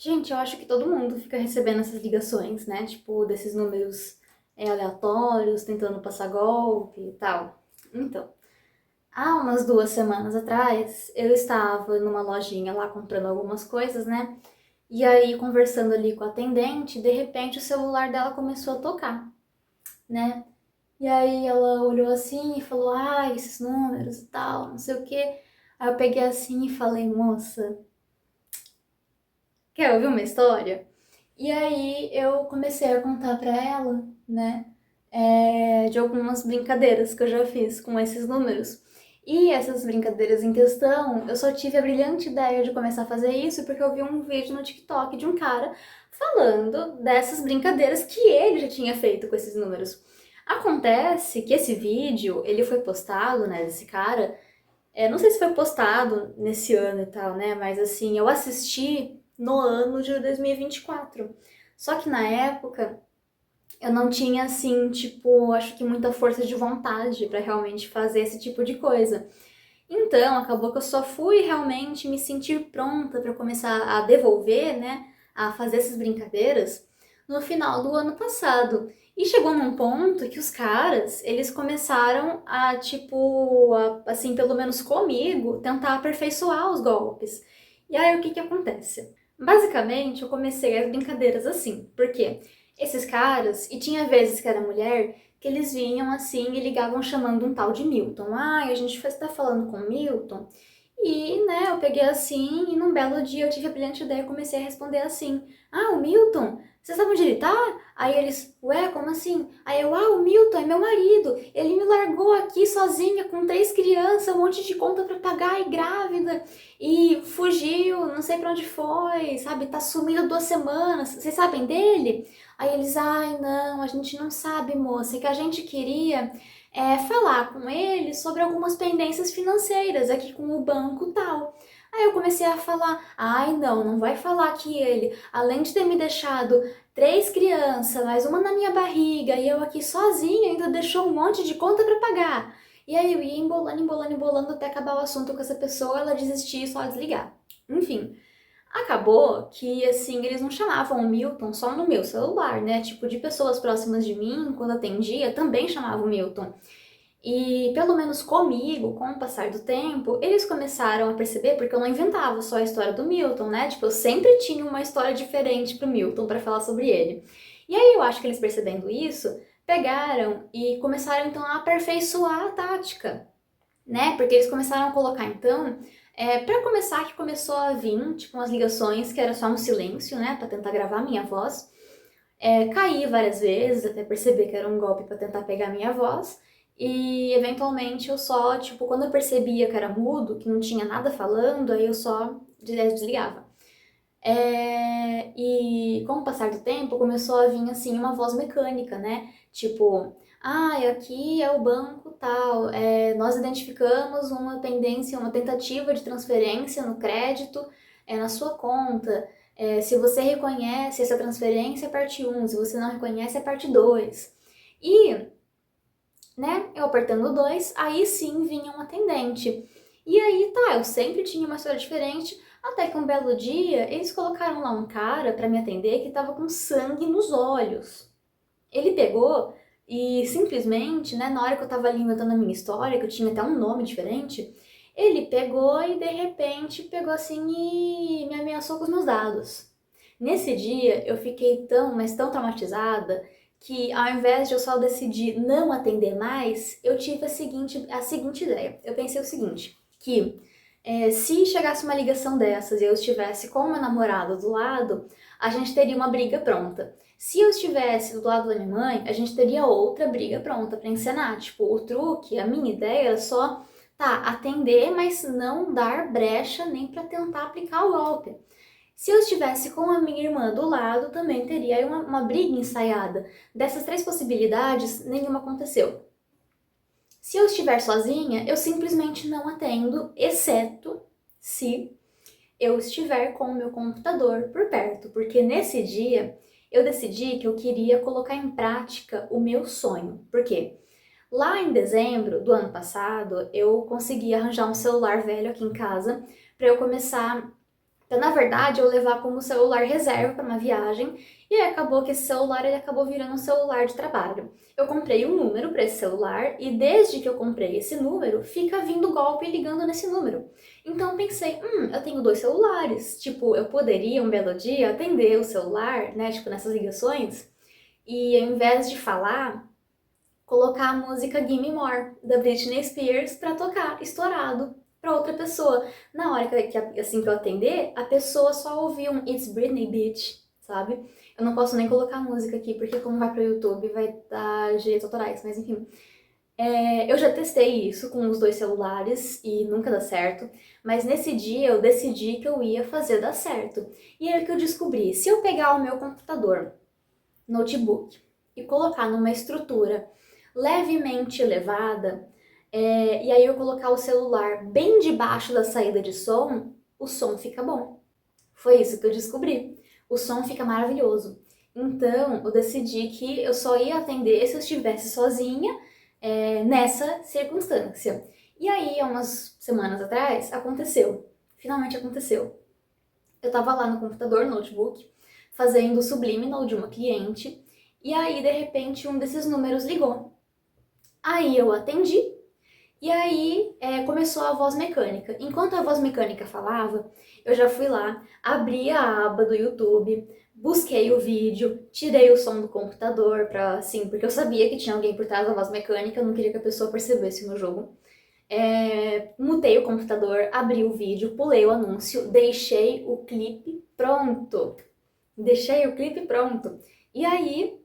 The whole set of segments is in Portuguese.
Gente, eu acho que todo mundo fica recebendo essas ligações, né? Tipo, desses números aleatórios, tentando passar golpe e tal. Então, há umas 2 semanas atrás, eu estava numa lojinha lá comprando algumas coisas, né? E aí, conversando ali com a atendente, de repente o celular dela começou a tocar, né? E aí ela olhou assim e falou, esses números e tal, não sei o quê. Aí eu peguei assim e falei, moça, quer ouvir uma história? E aí eu comecei a contar pra ela, né, de algumas brincadeiras que eu já fiz com esses números. E essas brincadeiras em questão, eu só tive a brilhante ideia de começar a fazer isso porque eu vi um vídeo no TikTok de um cara falando dessas brincadeiras que ele já tinha feito com esses números. Acontece que esse vídeo, ele foi postado, né, desse cara, não sei se foi postado nesse ano e tal, né? Mas assim, eu assisti no ano de 2024. Só que na época eu não tinha assim, tipo, acho que muita força de vontade pra realmente fazer esse tipo de coisa. Então, acabou que eu só fui realmente me sentir pronta pra começar a devolver, né, a fazer essas brincadeiras no final do ano passado. E chegou num ponto que os caras, eles começaram a, tipo, assim, pelo menos comigo, tentar aperfeiçoar os golpes. E aí, o que que acontece? Basicamente, eu comecei as brincadeiras assim, porque esses caras, e tinha vezes que era mulher, que eles vinham assim e ligavam chamando um tal de Milton. A gente está falando com o Milton. E, né, eu peguei assim e num belo dia eu tive a brilhante ideia e comecei a responder assim: o Milton, você sabe onde ele tá? Aí eles, ué, como assim? Aí eu, o Milton é meu marido. Ele me largou aqui sozinha com 3 crianças, um monte de conta pra pagar e grávida. E fugiu, não sei pra onde foi, sabe? Tá sumido 2 semanas. Vocês sabem dele? Aí eles, ai, não, a gente não sabe, moça, é que a gente queria falar com ele sobre algumas pendências financeiras aqui com o banco tal. Aí eu comecei a falar, ai, não, não vai falar que ele, além de ter me deixado 3 crianças, mais uma na minha barriga e eu aqui sozinha, ainda deixou um monte de conta para pagar. E aí eu ia embolando, embolando, embolando até acabar o assunto com essa pessoa, ela desistir e só desligar. Enfim, acabou que, assim, eles não chamavam o Milton só no meu celular, né? Tipo, de pessoas próximas de mim, quando atendia, também chamavam o Milton. E, pelo menos comigo, com o passar do tempo, eles começaram a perceber, porque eu não inventava só a história do Milton, né? Tipo, eu sempre tinha uma história diferente pro Milton para falar sobre ele. E aí eu acho que eles percebendo isso, pegaram e começaram então a aperfeiçoar a tática, né? Porque eles começaram a colocar, então, para começar, que começou a vir, tipo, umas ligações que era só um silêncio, né? Pra tentar gravar a minha voz. Caí várias vezes, até perceber que era um golpe pra tentar pegar a minha voz. E, eventualmente, eu só, tipo, quando eu percebia que era mudo, que não tinha nada falando, aí eu só desligava. E com o passar do tempo começou a vir assim uma voz mecânica, né? Tipo, aqui é o banco tal, nós identificamos uma pendência, uma tentativa de transferência no crédito na sua conta. Se você reconhece essa transferência, é parte um, se você não reconhece, é parte 2. E, né, eu apertando o 2, aí sim vinha um atendente. E aí tá, eu sempre tinha uma história diferente, até que um belo dia eles colocaram lá um cara pra me atender que tava com sangue nos olhos. Ele pegou e simplesmente, né, na hora que eu tava ali inventando a minha história, que eu tinha até um nome diferente, ele pegou e de repente pegou assim e me ameaçou com os meus dados. Nesse dia eu fiquei tão, mas tão traumatizada que ao invés de eu só decidir não atender mais, eu tive a seguinte ideia. Eu pensei o seguinte, que se chegasse uma ligação dessas e eu estivesse com o meu namorado do lado, a gente teria uma briga pronta. Se eu estivesse do lado da minha mãe, a gente teria outra briga pronta pra encenar. Tipo, o truque, a minha ideia era só, tá, atender, mas não dar brecha nem pra tentar aplicar o golpe. Se eu estivesse com a minha irmã do lado, também teria aí uma briga ensaiada. Dessas 3 possibilidades, nenhuma aconteceu. Se eu estiver sozinha, eu simplesmente não atendo, exceto se eu estiver com o meu computador por perto, porque nesse dia eu decidi que eu queria colocar em prática o meu sonho. Por quê? Lá em dezembro do ano passado, eu consegui arranjar um celular velho aqui em casa para eu começar Então, na verdade, eu levar como celular reserva para uma viagem, e aí acabou que esse celular ele acabou virando um celular de trabalho. Eu comprei um número para esse celular e desde que eu comprei esse número, fica vindo golpe ligando nesse número. Então eu pensei, eu tenho dois celulares, tipo, eu poderia um belo dia atender o celular, né, tipo, nessas ligações, e ao invés de falar, colocar a música Gimme More, da Britney Spears, pra tocar, estourado, pra outra pessoa. Na hora assim que eu atender, a pessoa só ouvir um It's Britney, bitch, sabe? Eu não posso nem colocar a música aqui, porque como vai pro YouTube, vai dar direitos autorais, mas enfim. Eu já testei isso com os dois celulares e nunca dá certo, mas nesse dia eu decidi que eu ia fazer dar certo. E aí que eu descobri, se eu pegar o meu computador, notebook, e colocar numa estrutura levemente elevada, e aí eu colocar o celular bem debaixo da saída de som, o som fica bom. Foi isso que eu descobri. O som fica maravilhoso. Então, eu decidi que eu só ia atender se eu estivesse sozinha, nessa circunstância. E aí, há umas semanas atrás, aconteceu. Finalmente aconteceu. Eu tava lá no computador, no notebook, fazendo o subliminal de uma cliente, e aí, de repente, um desses números ligou. Aí eu atendi, e aí começou a voz mecânica. Enquanto a voz mecânica falava, eu já fui lá, abri a aba do YouTube, busquei o vídeo, tirei o som do computador pra, assim, porque eu sabia que tinha alguém por trás da voz mecânica, eu não queria que a pessoa percebesse o meu jogo. Mutei o computador, abri o vídeo, pulei o anúncio, deixei o clipe pronto. Deixei o clipe pronto. E aí,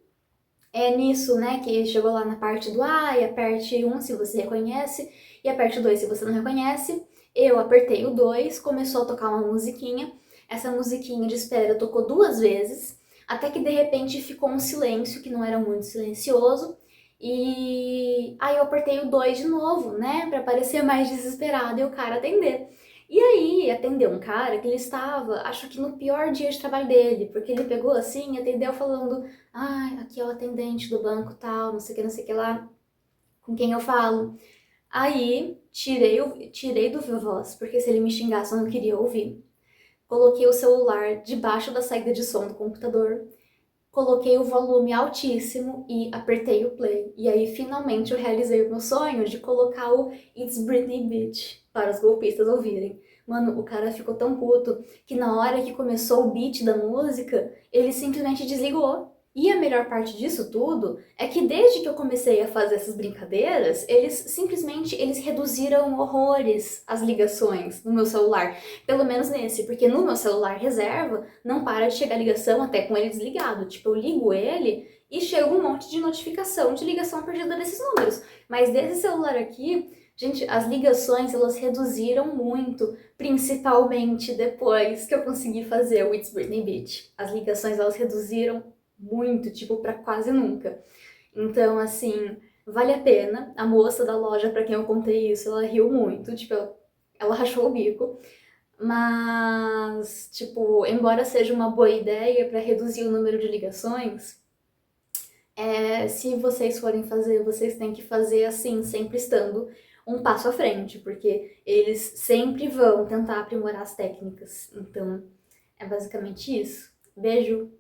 nisso, né, que chegou lá na parte do e aperte 1 se você reconhece, e aperte 2 se você não reconhece. Eu apertei o 2, começou a tocar uma musiquinha. Essa musiquinha de espera tocou 2 vezes, até que de repente ficou um silêncio que não era muito silencioso. E aí eu apertei o 2 de novo, né, pra parecer mais desesperado e o cara atender. E aí, atendeu um cara que ele estava, acho que no pior dia de trabalho dele, porque ele pegou assim e atendeu falando: ai, aqui é o atendente do banco tal, não sei o que lá, com quem eu falo. Aí, tirei do viva voz, porque se ele me xingasse eu não queria ouvir. Coloquei o celular debaixo da saída de som do computador, coloquei o volume altíssimo e apertei o play. E aí, finalmente, eu realizei o meu sonho de colocar o It's Britney Bitch para os golpistas ouvirem. Mano, o cara ficou tão puto que na hora que começou o beat da música, ele simplesmente desligou. E a melhor parte disso tudo é que desde que eu comecei a fazer essas brincadeiras, eles reduziram horrores as ligações no meu celular. Pelo menos nesse, porque no meu celular reserva não para de chegar ligação até com ele desligado. Tipo, eu ligo ele e chega um monte de notificação de ligação perdida desses números. Mas desse celular aqui, gente, as ligações elas reduziram muito, principalmente depois que eu consegui fazer o It's Britney Beach. As ligações elas reduziram muito, tipo, pra quase nunca. Então, assim, vale a pena. A moça da loja pra quem eu contei isso, ela riu muito, tipo, ela rachou o bico. Mas, tipo, embora seja uma boa ideia para reduzir o número de ligações, se vocês forem fazer, vocês têm que fazer assim, sempre estando um passo à frente, porque eles sempre vão tentar aprimorar as técnicas. Então, é basicamente isso. Beijo!